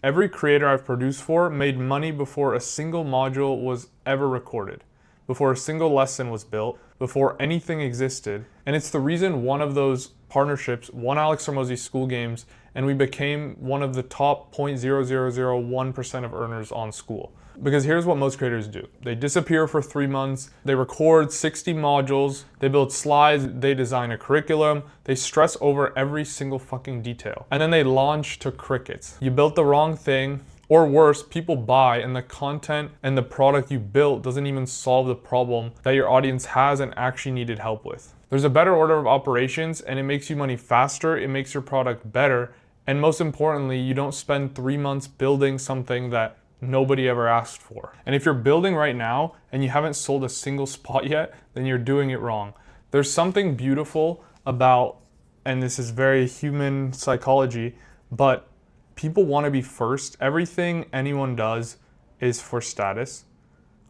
Every creator I've produced for made money before a single module was ever recorded, before a single lesson was built, before anything existed. And it's the reason one of those partnerships won Alex Hormozi's Skool Games, and we became one of the top 0.0001% of earners on Skool. Because here's what most creators do. They disappear for 3 months, they record 60 modules, they build slides, they design a curriculum, they stress over every single fucking detail. And then they launch to crickets. You built the wrong thing, or worse, people buy and the content and the product you built doesn't even solve the problem that your audience has and actually needed help with. There's a better order of operations and it makes you money faster, it makes your product better, and most importantly, you don't spend 3 months building something that nobody ever asked for. And if you're building right now and you haven't sold a single spot yet, then you're doing it wrong. There's something beautiful about, and this is very human psychology, but people want to be first. Everything anyone does is for status.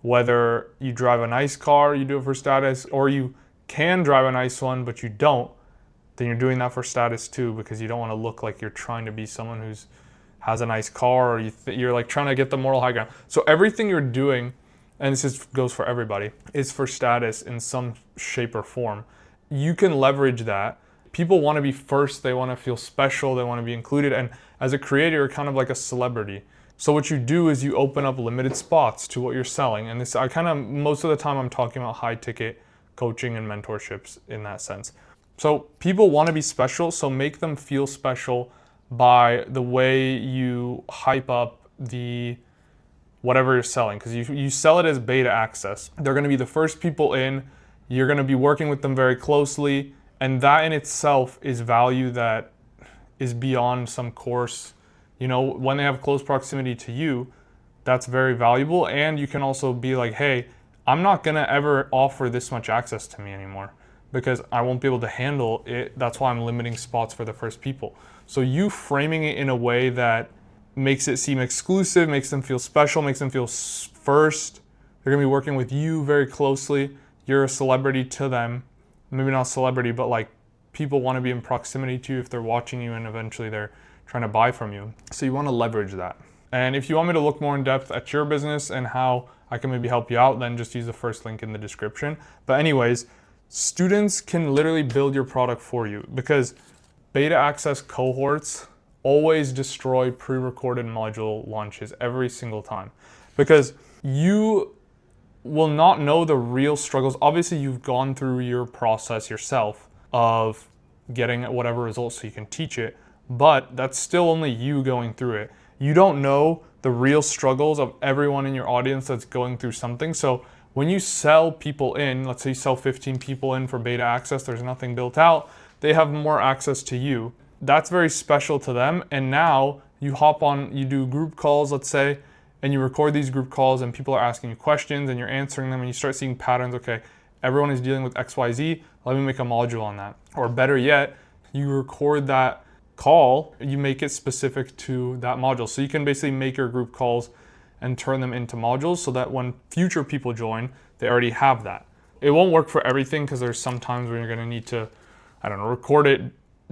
Whether you drive a nice car, you do it for status, or you can drive a nice one, but you don't, then you're doing that for status too, because you don't want to look like you're trying to be someone who's has a nice car, or you're like trying to get the moral high ground. So everything you're doing, and goes for everybody, is for status in some shape or form. You can leverage that. People want to be first, they want to feel special, they want to be included, and as a creator, you're kind of like a celebrity. So what you do is you open up limited spots to what you're selling, and this, most of the time I'm talking about high ticket coaching and mentorships in that sense. So people want to be special, so make them feel special by the way you hype up the whatever you're selling, because you sell it as beta access. They're going to be the first people in, you're going to be working with them very closely, and that in itself is value that is beyond some course. You know, when they have close proximity to you, that's very valuable. And you can also be like, hey, I'm not going to ever offer this much access to me anymore because I won't be able to handle it. That's why I'm limiting spots for the first people. So you framing it in a way that makes it seem exclusive, makes them feel special, makes them feel first. They're gonna be working with you very closely. You're a celebrity to them. Maybe not a celebrity, but like people wanna be in proximity to you if they're watching you and eventually they're trying to buy from you. So you wanna leverage that. And if you want me to look more in depth at your business and how I can maybe help you out, then just use the first link in the description. But anyways, students can literally build your product for you, because beta access cohorts always destroy pre-recorded module launches every single time, because you will not know the real struggles. Obviously, you've gone through your process yourself of getting whatever results so you can teach it, but that's still only you going through it. You don't know the real struggles of everyone in your audience that's going through something. So when you sell people in, let's say you sell 15 people in for beta access, there's nothing built out, they have more access to you. That's very special to them. And now you hop on, you do group calls, let's say, and you record these group calls and people are asking you questions and you're answering them and you start seeing patterns. Okay, everyone is dealing with XYZ, let me make a module on that. Or better yet, you record that call, you make it specific to that module. So you can basically make your group calls and turn them into modules so that when future people join, they already have that. It won't work for everything because there's some times when you're gonna need to, record it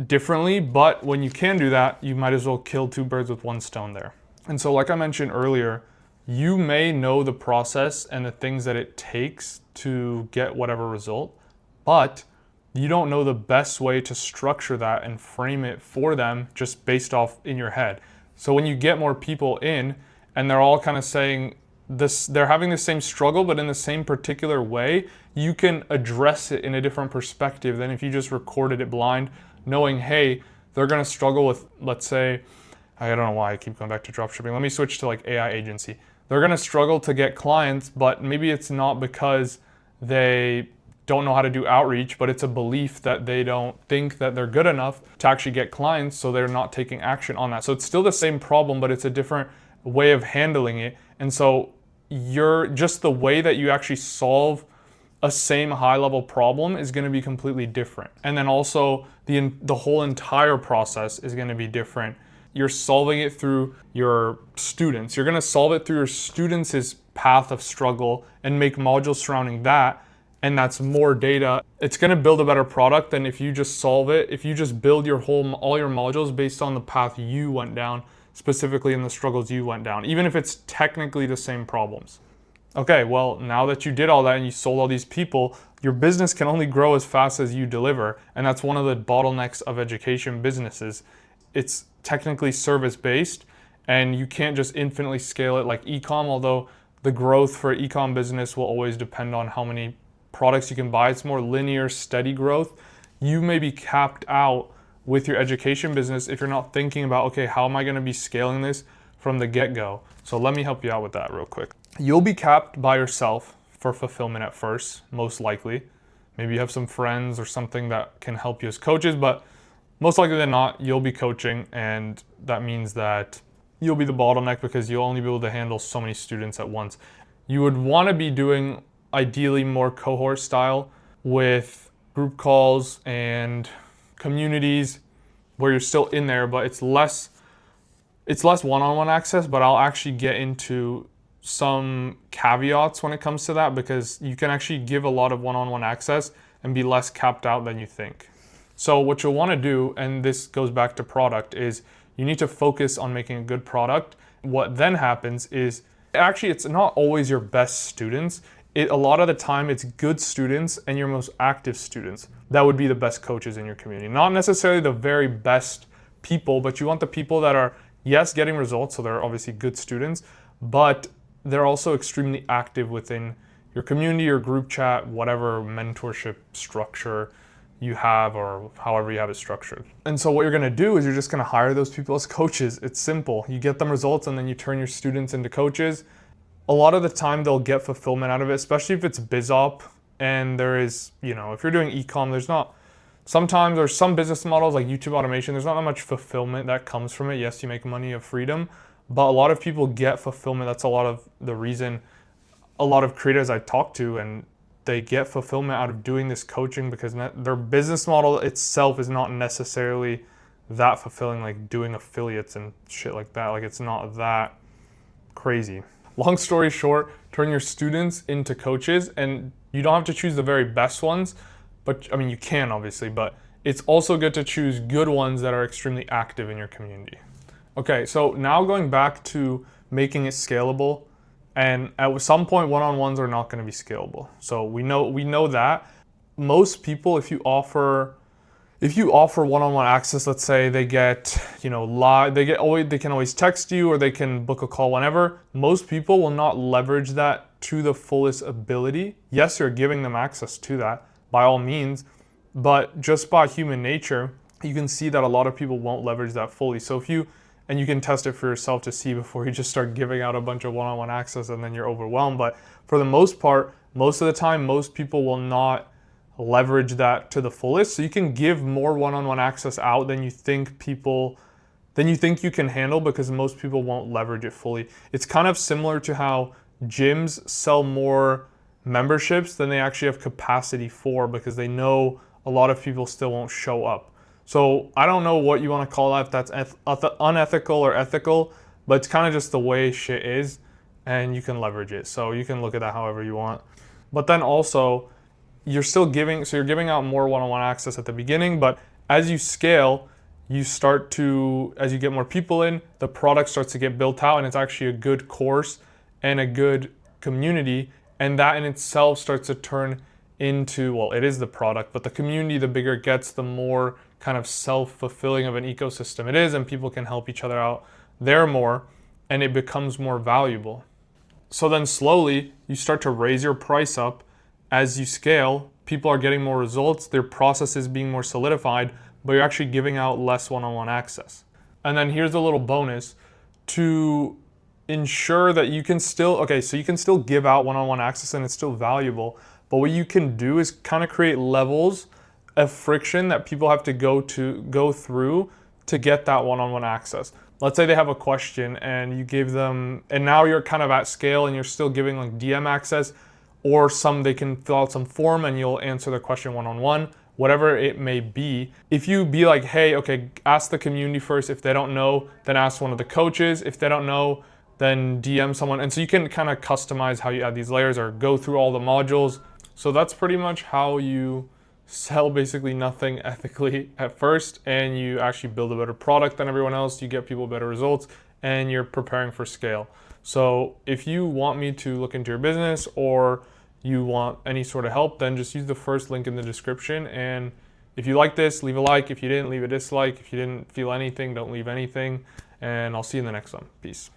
differently, but when you can do that, you might as well kill two birds with one stone there. And so like I mentioned earlier, you may know the process and the things that it takes to get whatever result, but you don't know the best way to structure that and frame it for them just based off in your head. So when you get more people in and they're all kind of saying this, they're having the same struggle, but in the same particular way, you can address it in a different perspective than if you just recorded it blind, knowing, hey, they're gonna struggle with, let's say, I don't know why I keep going back to dropshipping. Let me switch to like AI agency. They're gonna struggle to get clients, but maybe it's not because they don't know how to do outreach, but it's a belief that they don't think that they're good enough to actually get clients, so they're not taking action on that. So it's still the same problem, but it's a different way of handling it. And so you're just the way that you actually solve a same high level problem is going to be completely different. And then also the whole entire process is going to be different. You're solving it through your students. You're going to solve it through your students' path of struggle and make modules surrounding that. And that's more data. It's going to build a better product than if you just solve it. If you just build all your modules based on the path you went down, specifically in the struggles you went down, even if it's technically the same problems. Okay, well, now that you did all that and you sold all these people, your business can only grow as fast as you deliver. And that's one of the bottlenecks of education businesses. It's technically service-based, and you can't just infinitely scale it like e-com, although the growth for e-com business will always depend on how many products you can buy. It's more linear, steady growth. You may be capped out with your education business if you're not thinking about, okay, how am I going to be scaling this from the get-go? So let me help you out with that real quick. You'll be capped by yourself for fulfillment at first, most likely. Maybe you have some friends or something that can help you as coaches, but most likely than not, you'll be coaching, and that means that you'll be the bottleneck because you'll only be able to handle so many students at once. You would want to be doing ideally more cohort style with group calls and communities where you're still in there, but it's less one-on-one access, but I'll actually get into some caveats when it comes to that, because you can actually give a lot of one-on-one access and be less capped out than you think. So what you'll want to do, and this goes back to product, is you need to focus on making a good product. What then happens is, actually it's not always your best students. A lot of the time it's good students and your most active students that would be the best coaches in your community. Not necessarily the very best people, but you want the people that are, yes, getting results, so they're obviously good students, but they're also extremely active within your community or group chat, whatever mentorship structure you have or however you have it structured. And so what you're gonna do is you're just gonna hire those people as coaches. It's simple. You get them results and then you turn your students into coaches. A lot of the time they'll get fulfillment out of it, especially if it's BizOp and there is, if you're doing e-com, sometimes there's some business models like YouTube automation, there's not that much fulfillment that comes from it. Yes, you make money of freedom, but a lot of people get fulfillment. That's a lot of the reason a lot of creators I talk to, and they get fulfillment out of doing this coaching because their business model itself is not necessarily that fulfilling, like doing affiliates and shit like that. Like, it's not that crazy. Long story short, turn your students into coaches, and you don't have to choose the very best ones, but I mean, you can obviously, but it's also good to choose good ones that are extremely active in your community. Okay, so now going back to making it scalable, and at some point one-on-ones are not going to be scalable. So we know that most people, if you offer one-on-one access, let's say they get, live, they can always text you or they can book a call whenever. Most people will not leverage that to the fullest ability. Yes, you're giving them access to that by all means, but just by human nature, you can see that a lot of people won't leverage that fully. So and you can test it for yourself to see before you just start giving out a bunch of one-on-one access and then you're overwhelmed. But for the most part, most of the time, most people will not leverage that to the fullest. So you can give more one-on-one access out than you think you can handle, because most people won't leverage it fully. It's kind of similar to how gyms sell more memberships than they actually have capacity for, because they know a lot of people still won't show up. So I don't know what you want to call that, if that's unethical or ethical, but it's kind of just the way shit is, and you can leverage it. So you can look at that however you want. But then also, you're giving out more one-on-one access at the beginning, but as you scale, as you get more people in, the product starts to get built out, and it's actually a good course and a good community, and that in itself starts to turn into, well, it is the product, but the community, the bigger it gets, the more kind of self-fulfilling of an ecosystem it is, and people can help each other out there more, and it becomes more valuable. So then slowly, you start to raise your price up. As you scale, people are getting more results, their process is being more solidified, but you're actually giving out less one-on-one access. And then here's a little bonus to ensure that you can still give out one-on-one access and it's still valuable, but what you can do is kind of create levels of friction that people have to go through to get that one-on-one access. Let's say they have a question and you give them, and now you're kind of at scale and you're still giving like DM access, or they can fill out some form and you'll answer the question one-on-one, whatever it may be. If you be like, hey, okay, ask the community first. If they don't know, then ask one of the coaches. If they don't know, then DM someone. And so you can kind of customize how you add these layers or go through all the modules. So that's pretty much how you sell basically nothing ethically at first, and you actually build a better product than everyone else, you get people better results, and you're preparing for scale. So if you want me to look into your business or you want any sort of help, then just use the first link in the description. And if you like this, leave a like. If you didn't, leave a dislike. If you didn't feel anything, don't leave anything. And I'll see you in the next one. Peace.